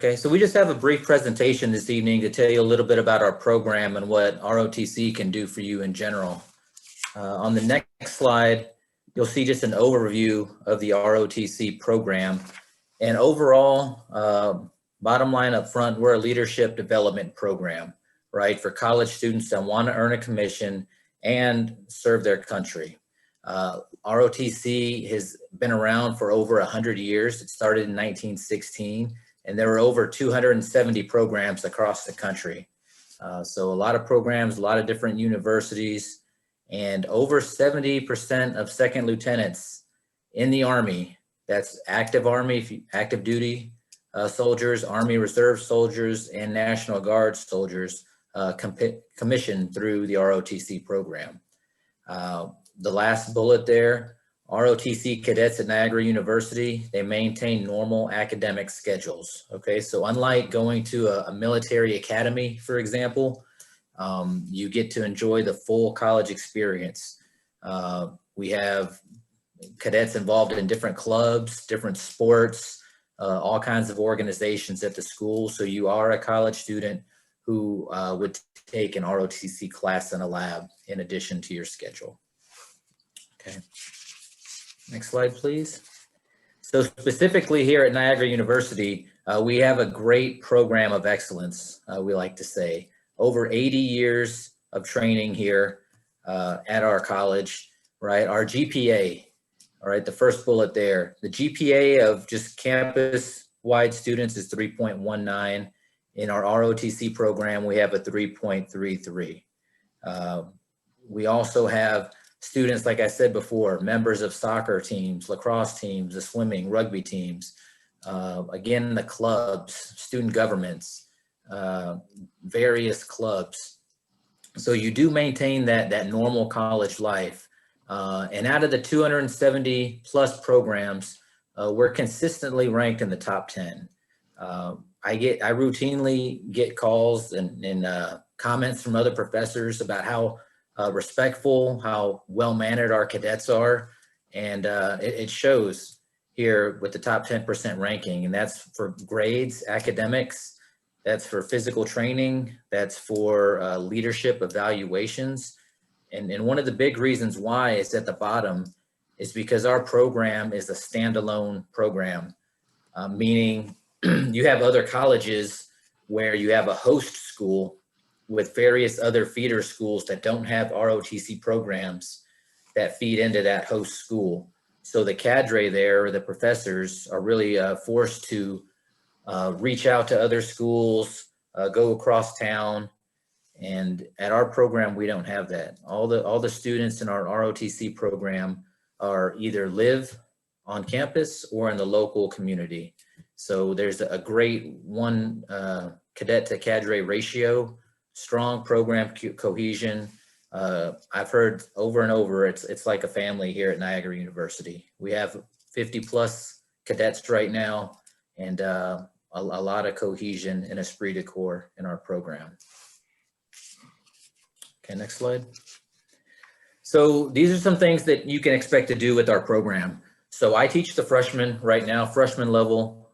Okay, so we just have a brief presentation this evening to tell you a little bit about our program and what ROTC can do for you in general. On the next slide, you'll see just an overview of the ROTC program. And overall, bottom line up front, we're a leadership development program, right, for college students that want to earn a commission and serve their country. ROTC has been around for over 100 years. It started in 1916. And there were over 270 programs across the country. So a lot of programs, a lot of different universities, and over 70% of second lieutenants in the Army, that's active Army, active duty soldiers, Army Reserve soldiers, and National Guard soldiers commissioned through the ROTC program. The last bullet there, ROTC cadets at Niagara University, they maintain normal academic schedules, okay? So unlike going to a military academy, for example, you get to enjoy the full college experience. We have cadets involved in different clubs, different sports, all kinds of organizations at the school. So you are a college student who would take an ROTC class in a lab in addition to your schedule, okay? Next slide, please. So specifically here at Niagara University, we have a great program of excellence, we like to say. Over 80 years of training here at our college, right? Our GPA, all right, the first bullet there. The GPA of just campus-wide students is 3.19. In our ROTC program, we have a 3.33. We also have students, like I said before, members of soccer teams, lacrosse teams, the swimming, rugby teams, again, the clubs, student governments, various clubs. So you do maintain that normal college life. And out of the 270 plus programs, we're consistently ranked in the top 10. I routinely get calls and comments from other professors about how respectful, how well-mannered our cadets are. And it shows here with the top 10% ranking, and that's for grades, academics, that's for physical training, that's for leadership evaluations. And one of the big reasons why it's at the bottom is because our program is a standalone program, meaning you have other colleges where you have a host school with various other feeder schools that don't have ROTC programs that feed into that host school. So the cadre there, or the professors, are really forced to reach out to other schools, go across town. And at our program, we don't have that. All the students in our ROTC program are either live on campus or in the local community. So there's a great one cadet to cadre ratio, strong program cohesion. I've heard over and over, it's like a family here at Niagara University. We have 50 plus cadets right now, and a lot of cohesion and esprit de corps in our program. Okay, next slide. So these are some things that you can expect to do with our program. So I teach the freshmen right now, freshman level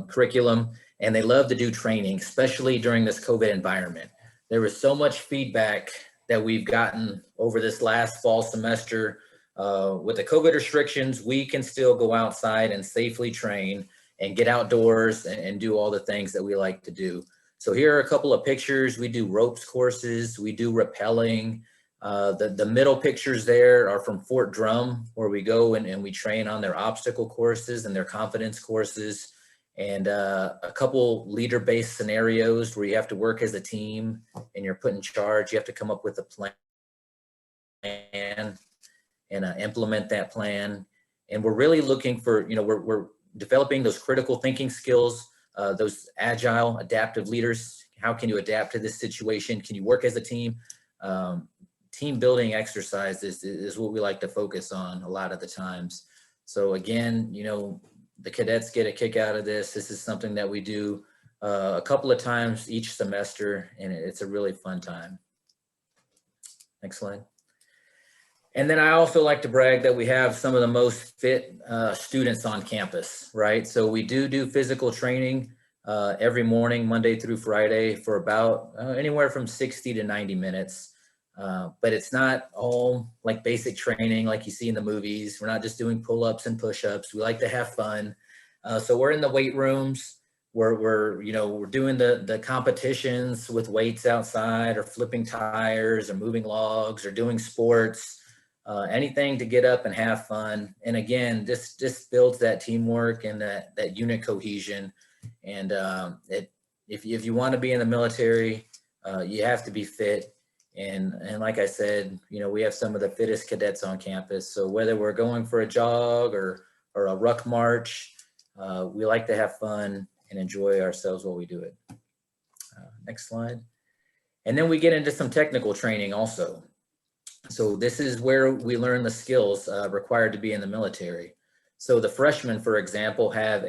curriculum, and they love to do training, especially during this COVID environment. There was so much feedback that we've gotten over this last fall semester. With the COVID restrictions, we can still go outside and safely train and get outdoors and do all the things that we like to do. So here are a couple of pictures. We do ropes courses, we do rappelling. The middle pictures there are from Fort Drum, where we go and we train on their obstacle courses and their confidence courses, and a couple leader-based scenarios where you have to work as a team and you're put in charge. You have to come up with a plan and implement that plan. And we're really looking for, we're developing those critical thinking skills, those agile, adaptive leaders. How can you adapt to this situation? Can you work as a team? Team building exercises is what we like to focus on a lot of the times. So again, the cadets get a kick out of this. This is something that we do a couple of times each semester, and it's a really fun time. Next slide. And then I also like to brag that we have some of the most fit students on campus, right? So we do physical training every morning, Monday through Friday, for about anywhere from 60 to 90 minutes. But it's not all like basic training like you see in the movies. We're not just doing pull-ups and push-ups. We like to have fun. So we're in the weight rooms. We're doing the competitions with weights outside, or flipping tires, or moving logs, or doing sports, anything to get up and have fun. And again, this builds that teamwork and that unit cohesion. And if you want to be in the military, you have to be fit. And like I said, we have some of the fittest cadets on campus. So whether we're going for a jog or a ruck march, we like to have fun and enjoy ourselves while we do it. Next slide. And then we get into some technical training also. So this is where we learn the skills required to be in the military. So the freshmen, for example, have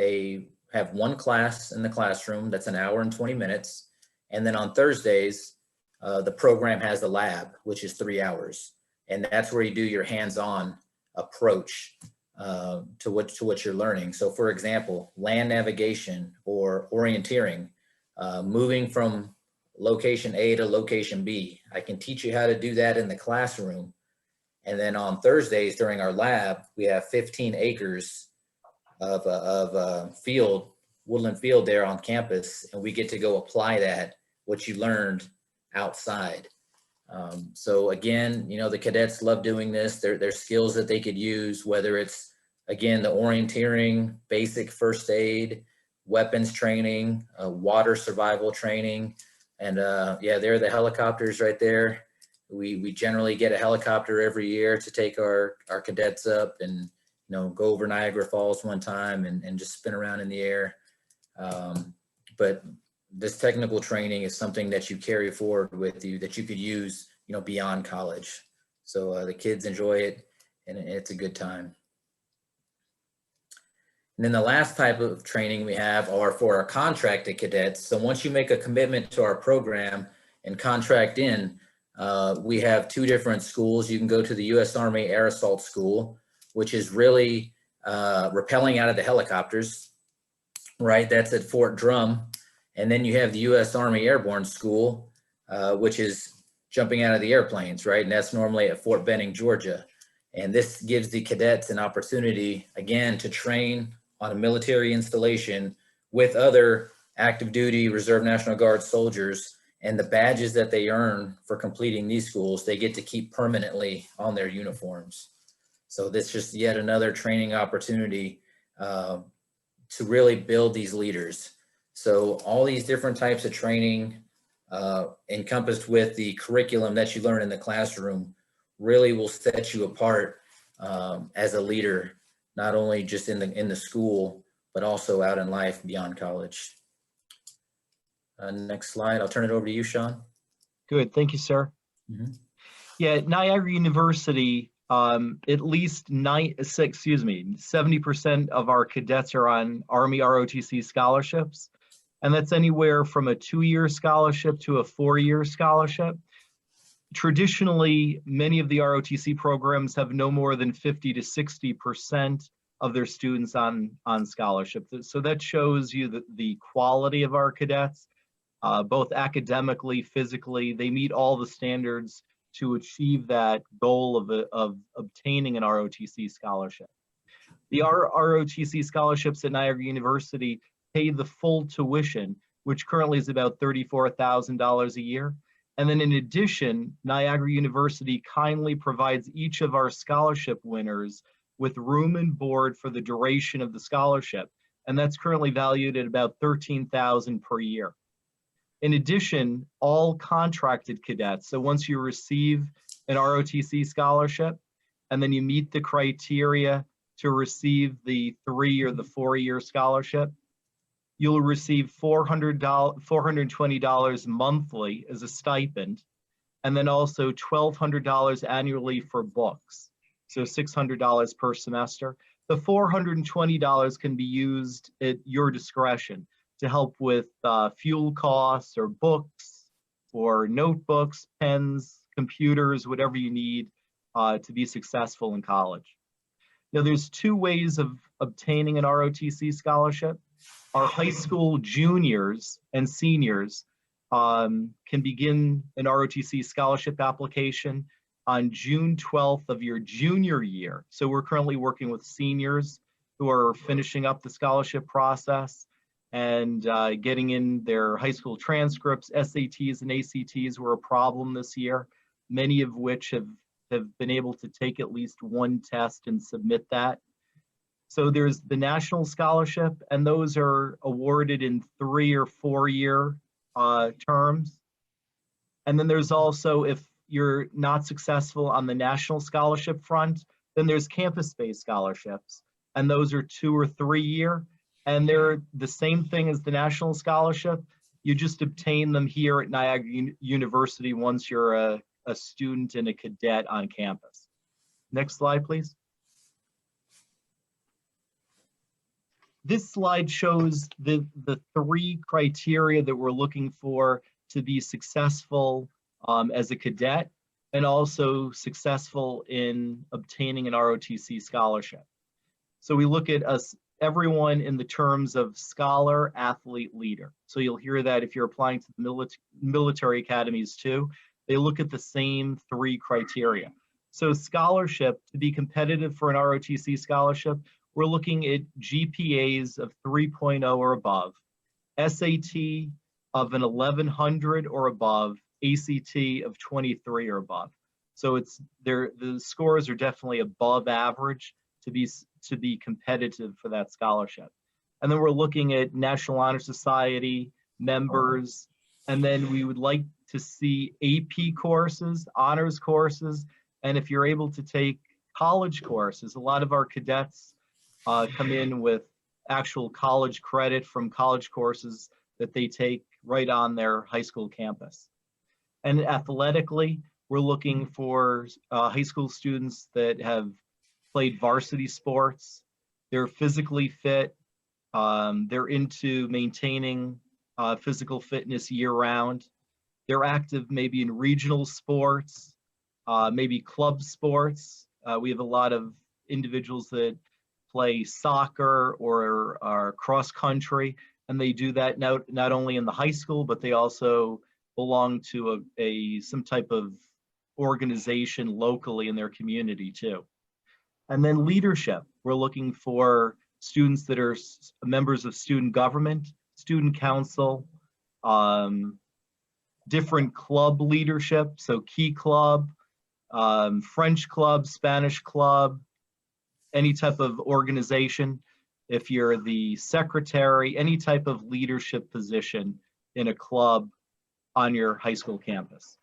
one class in the classroom that's an hour and 20 minutes. And then on Thursdays, the program has a lab, which is 3 hours. And that's where you do your hands-on approach to what you're learning. So for example, land navigation or orienteering, moving from location A to location B. I can teach you how to do that in the classroom. And then on Thursdays during our lab, we have 15 acres of woodland field there on campus, and we get to go apply what you learned outside. So again, the cadets love doing this. They're skills that they could use, whether it's, again, the orienteering, basic first aid, weapons training, water survival training. And yeah, there are the helicopters right there. We generally get a helicopter every year to take our cadets up and, go over Niagara Falls one time and just spin around in the air. But this technical training is something that you carry forward with you that you could use, beyond college. So the kids enjoy it, and it's a good time. And then the last type of training we have are for our contracted cadets. So once you make a commitment to our program and contract in, we have two different schools. You can go to the U.S. Army Air Assault School, which is really rappelling out of the helicopters, right? That's at Fort Drum. And then you have the U.S. Army Airborne School, which is jumping out of the airplanes, right? And that's normally at Fort Benning, Georgia. And this gives the cadets an opportunity, again, to train on a military installation with other active duty Reserve National Guard soldiers, and the badges that they earn for completing these schools, they get to keep permanently on their uniforms. So this is just yet another training opportunity to really build these leaders. So all these different types of training encompassed with the curriculum that you learn in the classroom really will set you apart as a leader, not only just in the school, but also out in life beyond college. Next slide. I'll turn it over to you, Sean. Good. Thank you, sir. Mm-hmm. Yeah, at Niagara University, at least 70% of our cadets are on Army ROTC scholarships. And that's anywhere from a 2-year scholarship to a 4-year scholarship. Traditionally, many of the ROTC programs have no more than 50 to 60% of their students on scholarship. So that shows you the quality of our cadets, both academically, physically. They meet all the standards to achieve that goal of obtaining an ROTC scholarship. The ROTC scholarships at Niagara University pay the full tuition, which currently is about $34,000 a year. And then in addition, Niagara University kindly provides each of our scholarship winners with room and board for the duration of the scholarship. And that's currently valued at about $13,000 per year. In addition, all contracted cadets, so once you receive an ROTC scholarship, and then you meet the criteria to receive the 3 or the 4-year scholarship, you'll receive $420 monthly as a stipend, and then also $1,200 annually for books, so $600 per semester. The $420 can be used at your discretion to help with fuel costs or books or notebooks, pens, computers, whatever you need to be successful in college. Now, there's 2 ways of obtaining an ROTC scholarship. Our high school juniors and seniors can begin an ROTC scholarship application on June 12th of your junior year. So we're currently working with seniors who are finishing up the scholarship process and getting in their high school transcripts. SATs and ACTs were a problem this year, many of which have been able to take at least one test and submit that. So there's the national scholarship, and those are awarded in 3 or 4 year terms. And then there's also, if you're not successful on the national scholarship front, then there's campus-based scholarships, and those are 2 or 3 year, and they're the same thing as the national scholarship. You just obtain them here at Niagara University once you're a student and a cadet on campus. Next slide, please. This slide shows the 3 criteria that we're looking for to be successful as a cadet and also successful in obtaining an ROTC scholarship. So we look at everyone in the terms of scholar, athlete, leader. So you'll hear that if you're applying to the military academies too, they look at the same 3 criteria. So scholarship, to be competitive for an ROTC scholarship, we're looking at GPAs of 3.0 or above, SAT of an 1100 or above, ACT of 23 or above. So the scores are definitely above average to be competitive for that scholarship. And then we're looking at National Honor Society members, and then we would like to see AP courses, honors courses, and if you're able to take college courses, a lot of our cadets come in with actual college credit from college courses that they take right on their high school campus. And athletically, we're looking for high school students that have played varsity sports, they're physically fit, they're into maintaining physical fitness year-round, they're active maybe in regional sports, maybe club sports. We have a lot of individuals that play soccer or are cross country, and they do that not only in the high school, but they also belong to some type of organization locally in their community too. And then leadership, we're looking for students that are members of student government, student council, different club leadership, so Key Club, French club, Spanish club, any type of organization. If you're the secretary, any type of leadership position in a club on your high school campus.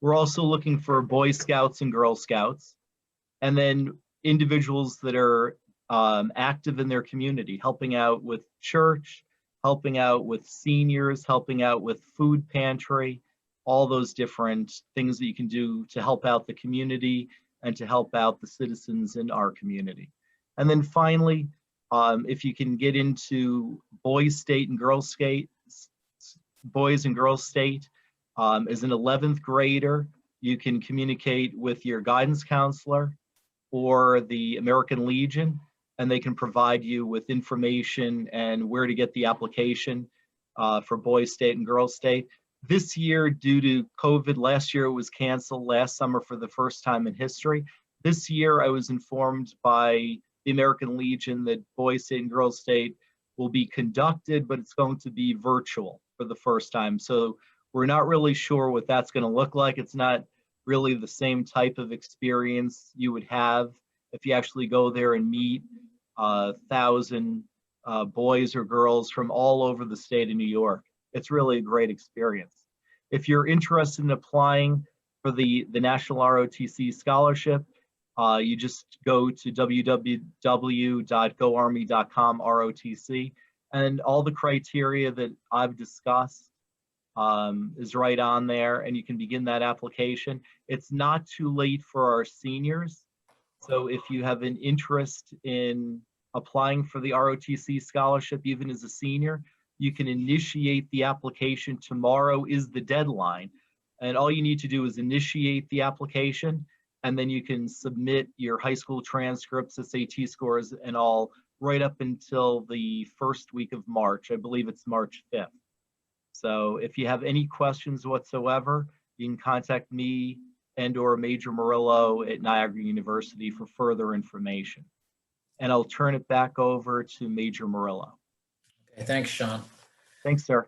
We're also looking for Boy Scouts and Girl Scouts, and then individuals that are active in their community, helping out with church, helping out with seniors, helping out with food pantry, all those different things that you can do to help out the community and to help out the citizens in our community. And then finally, if you can get into Boys State and Girls State, Boys and Girls State, as an 11th grader, you can communicate with your guidance counselor or the American Legion, and they can provide you with information and where to get the application for Boys State and Girls State. This year, due to COVID, last year it was canceled, last summer for the first time in history. This year, I was informed by the American Legion that Boys State and Girls State will be conducted, but it's going to be virtual for the first time. So we're not really sure what that's going to look like. It's not really the same type of experience you would have if you actually go there and meet 1,000 boys or girls from all over the state of New York. It's really a great experience. If you're interested in applying for the National ROTC Scholarship, you just go to www.goarmy.com ROTC, and all the criteria that I've discussed is right on there, and you can begin that application. It's not too late for our seniors. So if you have an interest in applying for the ROTC scholarship, even as a senior, you can initiate the application. Tomorrow is the deadline, and all you need to do is initiate the application, and then you can submit your high school transcripts, SAT scores, and all right up until the first week of March. I believe it's March 5th. So if you have any questions whatsoever, you can contact me and or Major Murillo at Niagara University for further information. And I'll turn it back over to Major Murillo. Okay, thanks, Sean. Thanks, sir.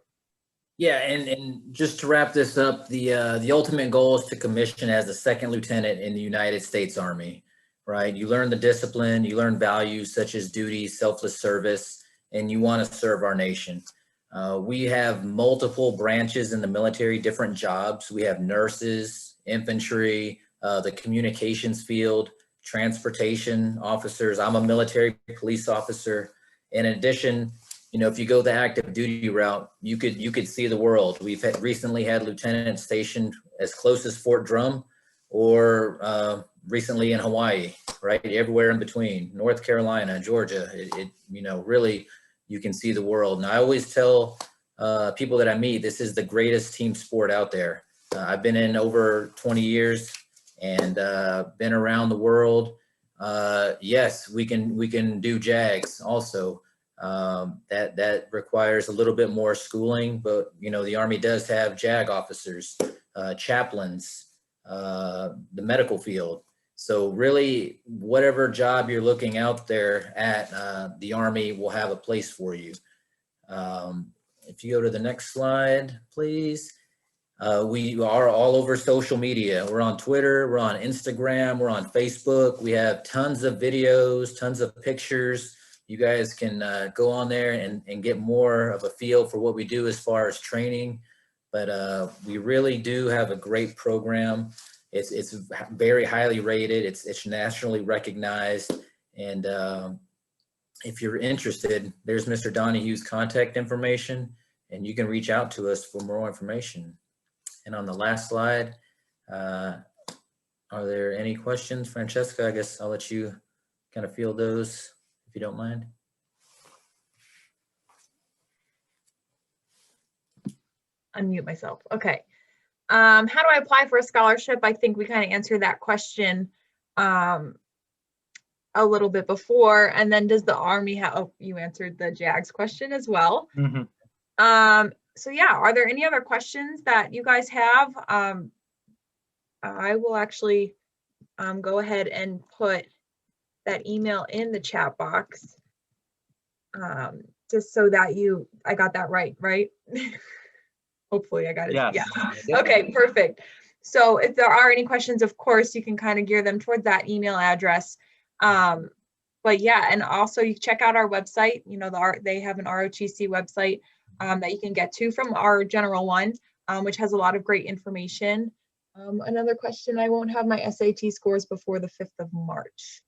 Yeah, and just to wrap this up, the ultimate goal is to commission as a second lieutenant in the United States Army, right? You learn the discipline, you learn values such as duty, selfless service, and you want to serve our nation. We have multiple branches in the military, different jobs. We have nurses, infantry, the communications field, transportation officers. I'm a military police officer. In addition, you know, if you go the active duty route, you could see the world. We've recently had lieutenants stationed as close as Fort Drum, or recently in Hawaii, right? Everywhere in between, North Carolina, Georgia. You know, really, you can see the world. And I always tell people that I meet, this is the greatest team sport out there. I've been in over 20 years and been around the world. Yes, we can do JAGs also. That requires a little bit more schooling, but you know, the Army does have JAG officers, chaplains, the medical field. So really, whatever job you're looking out there at, the Army will have a place for you. If you go to the next slide, please. We are all over social media. We're on Twitter, we're on Instagram, we're on Facebook. We have tons of videos, tons of pictures. You guys can go on there and get more of a feel for what we do as far as training. But we really do have a great program. It's very highly rated. It's nationally recognized. And if you're interested, there's Mr. Donahue's contact information, and you can reach out to us for more information. And on the last slide, are there any questions? Francesca, I guess I'll let you kind of field those, if you don't mind. Unmute myself. Okay. How do I apply for a scholarship? I think we kind of answered that question a little bit before. And then does the Army have, oh, you answered the JAGS question as well. Mm-hmm. So yeah, are there any other questions that you guys have? I will actually go ahead and put that email in the chat box, just so that I got that right? Hopefully I got it. Yes. Yeah. Okay, perfect. So if there are any questions, of course, you can kind of gear them towards that email address. But yeah, and also you check out our website. You know, they have an ROTC website that you can get to from our general one, which has a lot of great information. Another question, I won't have my SAT scores before the 5th of March.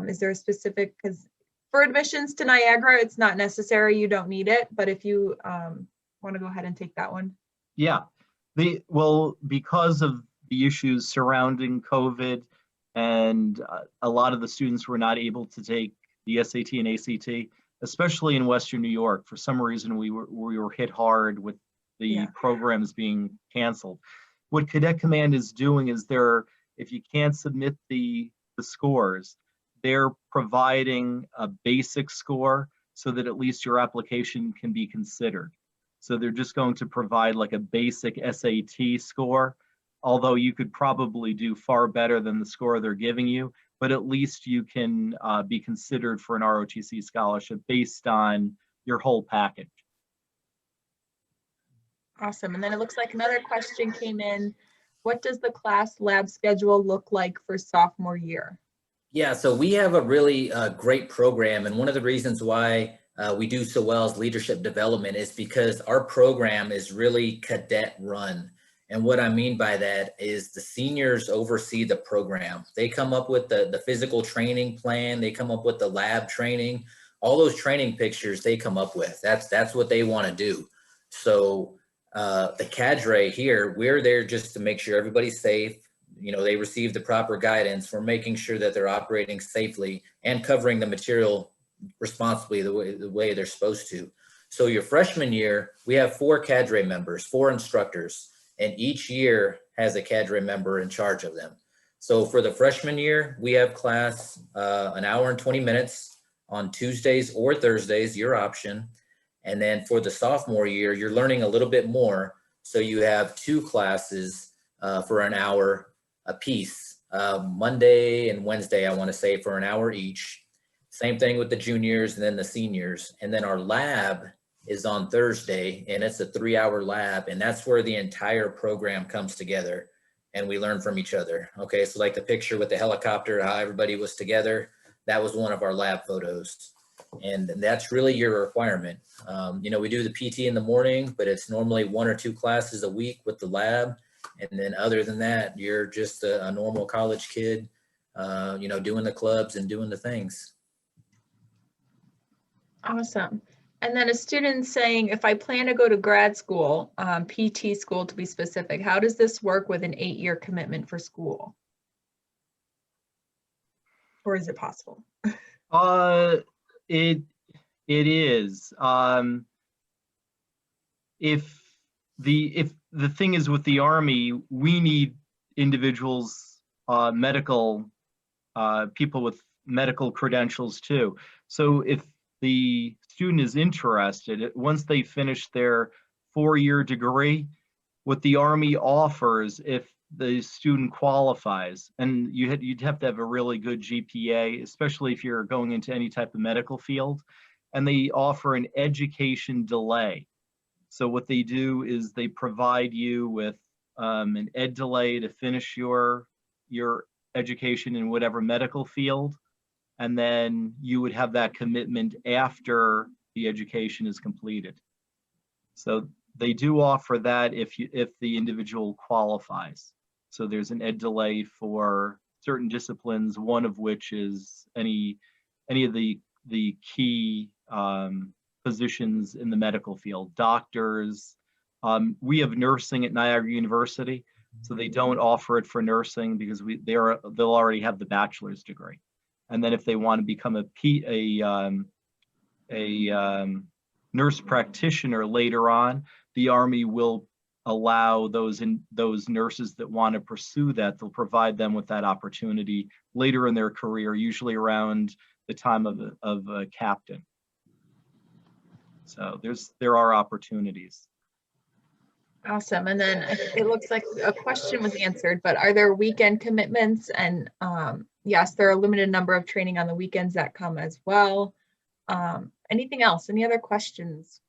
Is there a specific, because for admissions to Niagara, it's not necessary, you don't need it, but if you want to go ahead and take that one. Yeah, well, because of the issues surrounding COVID, and a lot of the students were not able to take the SAT and ACT, especially in Western New York. For some reason, we were hit hard with the programs being canceled. What Cadet Command is doing is if you can't submit the scores, they're providing a basic score so that at least your application can be considered. So they're just going to provide like a basic SAT score, although you could probably do far better than the score they're giving you, but at least you can be considered for an ROTC scholarship based on your whole package. Awesome. And then it looks like another question came in. What does the class lab schedule look like for sophomore year? Yeah, so we have a really great program, and one of the reasons why we do so well as leadership development is because our program is really cadet run. And what I mean by that is the seniors oversee the program. They come up with the physical training plan, they come up with the lab training, all those training pictures they come up with. That's what they want to do. So the cadre here, we're there just to make sure everybody's safe. You know, they receive the proper guidance. We're making sure that they're operating safely and covering the material responsibly the way they're supposed to. So your freshman year, we have 4 cadre members, 4 instructors, and each year has a cadre member in charge of them. So for the freshman year, we have class an hour and 20 minutes. on Tuesdays or Thursdays, your option. And then for the sophomore year, you're learning a little bit more. So you have 2 classes for an hour a piece, Monday and Wednesday, I want to say, for an hour each. Same thing with the juniors and then the seniors. And then our lab is on Thursday, and it's a 3-hour lab, and that's where the entire program comes together and we learn from each other. Okay, so like the picture with the helicopter, how everybody was together, that was one of our lab photos. And that's really your requirement. You know, we do the PT in the morning, but it's normally 1 or 2 classes a week with the lab. And then other than that, you're just a normal college kid, you know, doing the clubs and doing the things. Awesome. And then a student saying, if I plan to go to grad school, PT school to be specific, how does this work with an 8-year commitment for school? Or is it possible? It is. If the thing is with the Army, we need individuals, medical people with medical credentials too. So if the student is interested, once they finish their 4-year degree, what the Army offers, if the student qualifies, and you'd have to have a really good GPA, especially if you're going into any type of medical field, and they offer an education delay. So what they do is they provide you with an ed delay to finish your education in whatever medical field, and then you would have that commitment after the education is completed. So they do offer that if the individual qualifies. So there's an ed delay for certain disciplines, one of which is any of the key positions in the medical field, doctors. We have nursing at Niagara University, so they don't offer it for nursing because they'll already have the bachelor's degree. And then if they want to become a nurse practitioner later on, the Army will allow those nurses that want to pursue that. They'll provide them with that opportunity later in their career, usually around the time of a captain. So there are opportunities. Awesome. And then it looks like a question was answered, but are there weekend commitments? And yes, there are a limited number of training on the weekends that come as well. Anything else? Any other questions?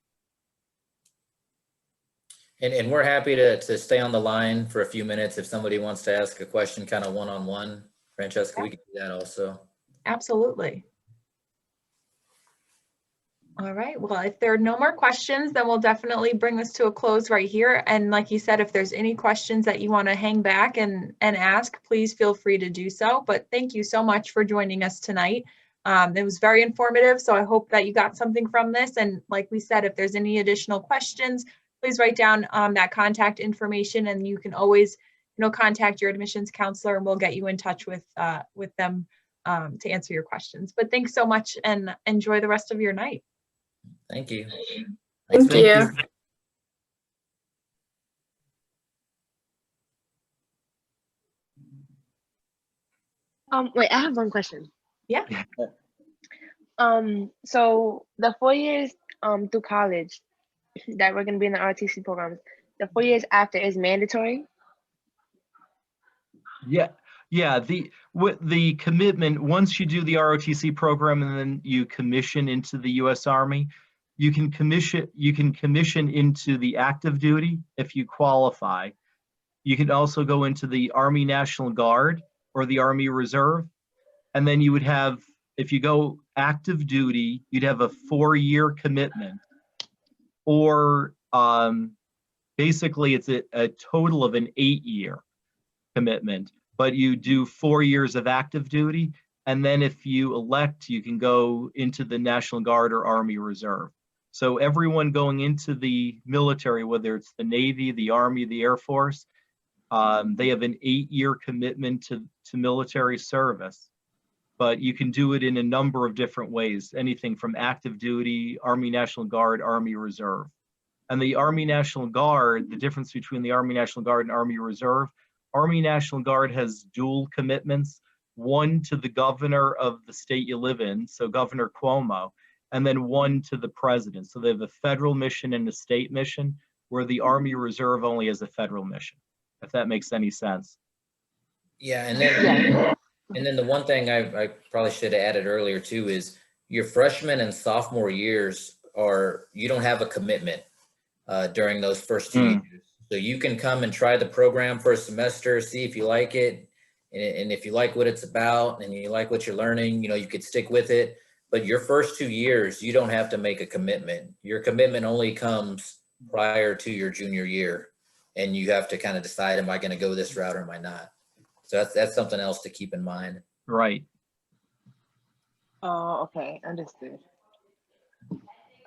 And we're happy to stay on the line for a few minutes if somebody wants to ask a question kind of one-on-one. Francesca, we can do that also. Absolutely. All right, well, if there are no more questions, then we'll definitely bring this to a close right here. And like you said, if there's any questions that you want to hang back and ask, please feel free to do so. But thank you so much for joining us tonight. It was very informative, so I hope that you got something from this. And like we said, if there's any additional questions, please write down that contact information, and you can always, contact your admissions counselor, and we'll get you in touch with them to answer your questions. But thanks so much, and enjoy the rest of your night. Thank you. Thank you. Wait, I have one question. Yeah. So the 4 years through college that we're gonna be in the ROTC programs, the 4 years after is mandatory? Yeah. The commitment, once you do the ROTC program and then you commission into the U.S. Army, you can commission into the active duty if you qualify. You can also go into the Army National Guard or the Army Reserve. And then you would have, if you go active duty, you'd have a 4-year commitment. Or basically it's a total of an 8-year commitment, but you do 4 years of active duty. And then if you elect, you can go into the National Guard or Army Reserve. So everyone going into the military, whether it's the Navy, the Army, the Air Force, they have an 8-year commitment to military service. But you can do it in a number of different ways, anything from active duty, Army National Guard, Army Reserve. And the Army National Guard, the difference between the Army National Guard and Army Reserve, Army National Guard has dual commitments. one to the governor of the state you live in, so Governor Cuomo, and then one to the president. So they have a federal mission and a state mission, where the Army Reserve only has a federal mission, if that makes any sense. Yeah, and Yeah. then the one thing I probably should have added earlier too is your freshman and sophomore years you don't have a commitment during those first 2 years. So you can come and try the program for a semester, see if you like it, and if you like what it's about and you like what you're learning, you could stick with it. But your first 2 years, you don't have to make a commitment. Your commitment only comes prior to your junior year, and you have to kind of decide, am I going to go this route or am I not? So that's something else to keep in mind. Right. Oh, okay, understood.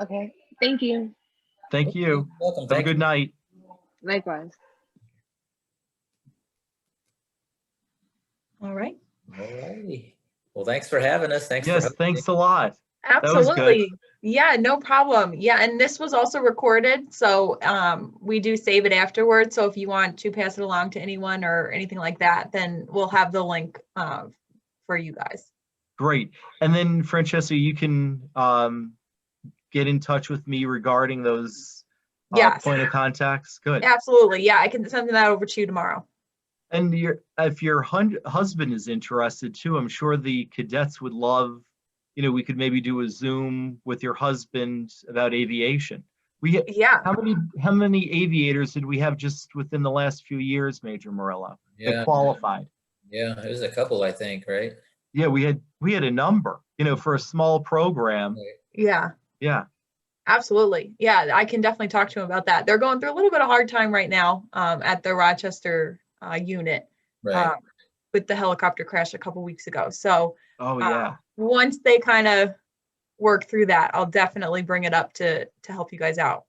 Okay, thank you. Thank you. You're welcome. Have a Thank good night. Likewise. All right. you. All righty. Well, thanks for having us. Thanks for Yes, hosting. thanks a lot. was good. Absolutely. Yeah, no problem. Yeah, and this was also recorded, so we do save it afterwards. So if you want to pass it along to anyone or anything like that, then we'll have the link for you guys. Great. And then Francesca, you can get in touch with me regarding those Yes. point of contacts. Good. Absolutely. Yeah, I can send that over to you tomorrow. And if your husband is interested too, I'm sure the cadets would love, we could maybe do a Zoom with your husband about aviation. Yeah. How many aviators did we have just within the last few years, Major Murillo, that qualified? Yeah, there's a couple, I think, right? Yeah, we had a number, for a small program. Yeah. Yeah. Absolutely. Yeah, I can definitely talk to him about that. They're going through a little bit of hard time right now at the Rochester unit Right. with the helicopter crash a couple weeks ago. So Oh yeah. once they kind of work through that, I'll definitely bring it up to help you guys out.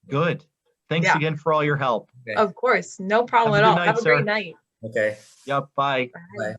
Good. Thanks Yeah. again for all your help. Okay. Of course, no problem Have at a all. good night, Have a sir. great night. Okay. Yep. Bye. Bye.